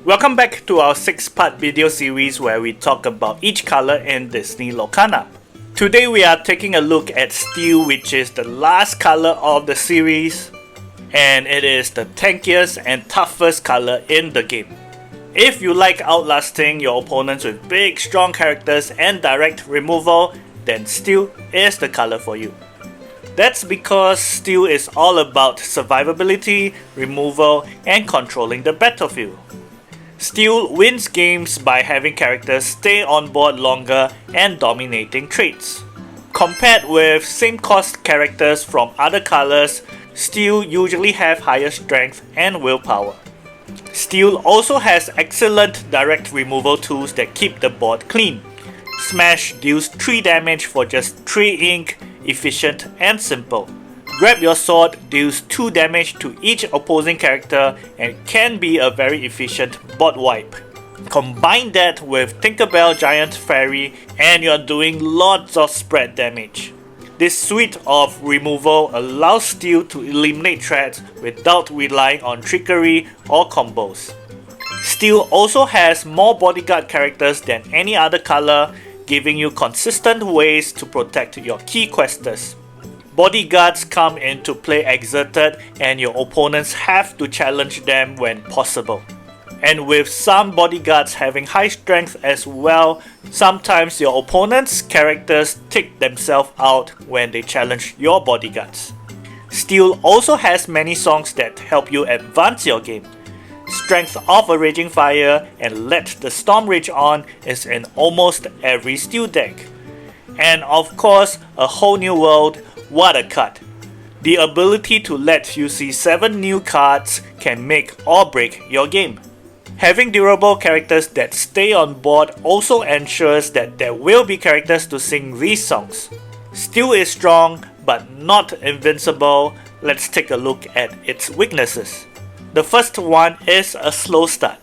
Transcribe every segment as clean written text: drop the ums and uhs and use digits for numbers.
Welcome back to our 6-part video series where we talk about each color in Disney Lorcana. Today we are taking a look at Steel, which is the last color of the series, and it is the tankiest and toughest color in the game. If you like outlasting your opponents with big strong characters and direct removal, then Steel is the color for you. That's because Steel is all about survivability, removal, and controlling the battlefield. Steel wins games by having characters stay on board longer and dominating traits. Compared with same cost characters from other colors, Steel usually have higher strength and willpower. Steel also has excellent direct removal tools that keep the board clean. Smash deals 3 damage for just 3 ink, efficient and simple. Grab Your Sword deals 2 damage to each opposing character and can be a very efficient board wipe. Combine that with Tinkerbell Giant Fairy and you're doing lots of spread damage. This suite of removal allows Steel to eliminate threats without relying on trickery or combos. Steel also has more bodyguard characters than any other color, giving you consistent ways to protect your key questers. Bodyguards come into play exerted and your opponents have to challenge them when possible. And with some bodyguards having high strength as well, sometimes your opponent's characters take themselves out when they challenge your bodyguards. Steel also has many songs that help you advance your game. Strength of a Raging Fire and Let the Storm Rage On is in almost every Steel deck. And of course, A Whole New World, what a cut! The ability to let you see 7 new cards can make or break your game. Having durable characters that stay on board also ensures that there will be characters to sing these songs. Steel is strong but not invincible. Let's take a look at its weaknesses. The first one is a slow start.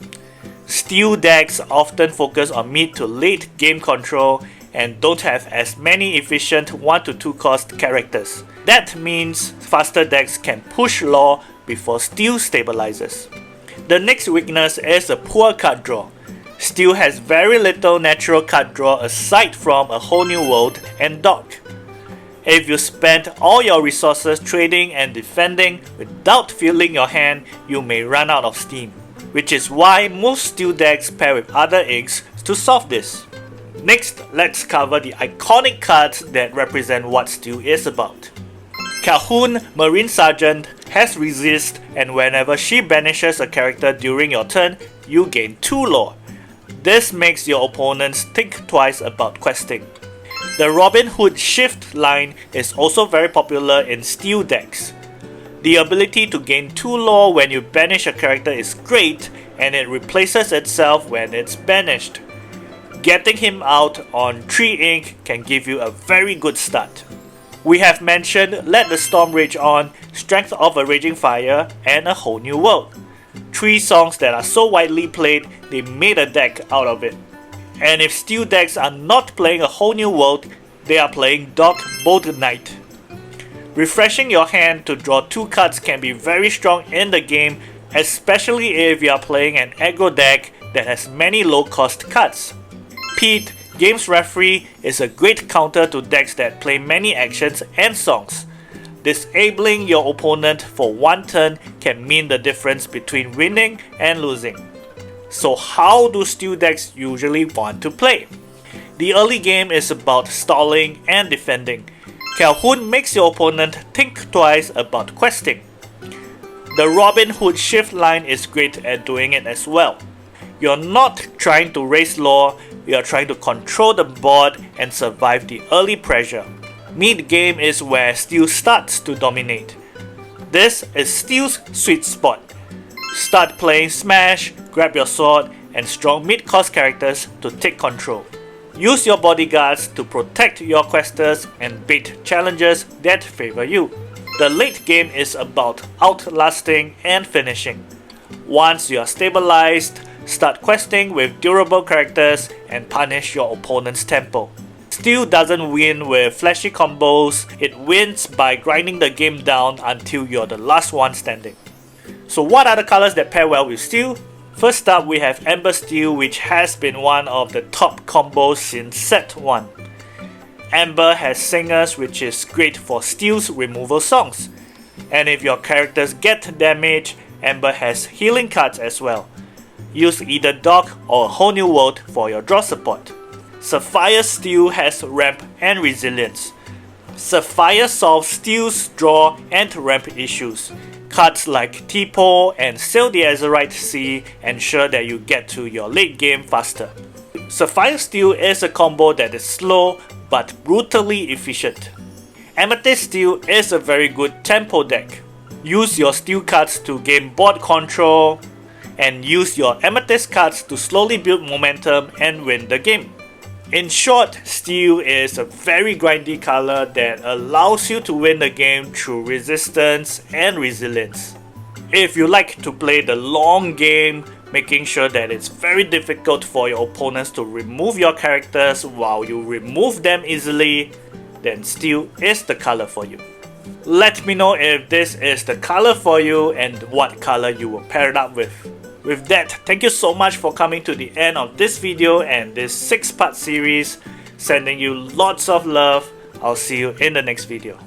Steel decks often focus on mid to late game control and don't have as many efficient 1 to 2 cost characters. That means faster decks can push lore before Steel stabilizes. The next weakness is a poor card draw. Steel has very little natural card draw aside from A Whole New World and Dock. If you spend all your resources trading and defending without filling your hand, you may run out of steam, which is why most Steel decks pair with other inks to solve this. Next, let's cover the iconic cards that represent what Steel is about. Calhoun, Marine Sergeant, has resist, and whenever she banishes a character during your turn, you gain 2 lore. This makes your opponents think twice about questing. The Robin Hood Shift line is also very popular in Steel decks. The ability to gain 2 lore when you banish a character is great, and it replaces itself when it's banished. Getting him out on 3 ink can give you a very good start. We have mentioned Let the Storm Rage On, Strength of a Raging Fire, and A Whole New World. 3 songs that are so widely played, they made a deck out of it. And if Steel decks are not playing A Whole New World, they are playing Dock Bold Knight. Refreshing your hand to draw 2 cards can be very strong in the game, especially if you are playing an aggro deck that has many low cost cards. Pete, Games Referee, is a great counter to decks that play many actions and songs. Disabling your opponent for 1 turn can mean the difference between winning and losing. So how do Steel decks usually want to play? The early game is about stalling and defending. Calhoun makes your opponent think twice about questing. The Robin Hood Shift line is great at doing it as well. You're not trying to raise lore, you're trying to control the board and survive the early pressure. Mid-game is where Steel starts to dominate. This is Steel's sweet spot. Start playing Smash, Grab Your Sword, and strong mid-cost characters to take control. Use your bodyguards to protect your questers and bait challenges that favor you. The late game is about outlasting and finishing. Once you are stabilized, start questing with durable characters and punish your opponent's tempo. Steel doesn't win with flashy combos, it wins by grinding the game down until you're the last one standing. So what are the colors that pair well with Steel? First up, we have Amber Steel, which has been one of the top combos since set 1. Amber has singers, which is great for Steel's removal songs. And if your characters get damage, Amber has healing cards as well. Use either Dock or Whole New World for your draw support. Sapphire Steel has ramp and resilience. Sapphire solves Steel's draw and ramp issues. Cards like Tipo and Sail the Azurite Sea ensure that you get to your late game faster. Sapphire Steel is a combo that is slow but brutally efficient. Amethyst Steel is a very good tempo deck. Use your Steel cards to gain board control and use your Amethyst cards to slowly build momentum and win the game. In short, Steel is a very grindy color that allows you to win the game through resistance and resilience. If you like to play the long game, making sure that it's very difficult for your opponents to remove your characters while you remove them easily, then Steel is the color for you. Let me know if this is the color for you and what color you will pair it up with. With that, thank you so much for coming to the end of this video and this 6-part series. Sending you lots of love. I'll see you in the next video.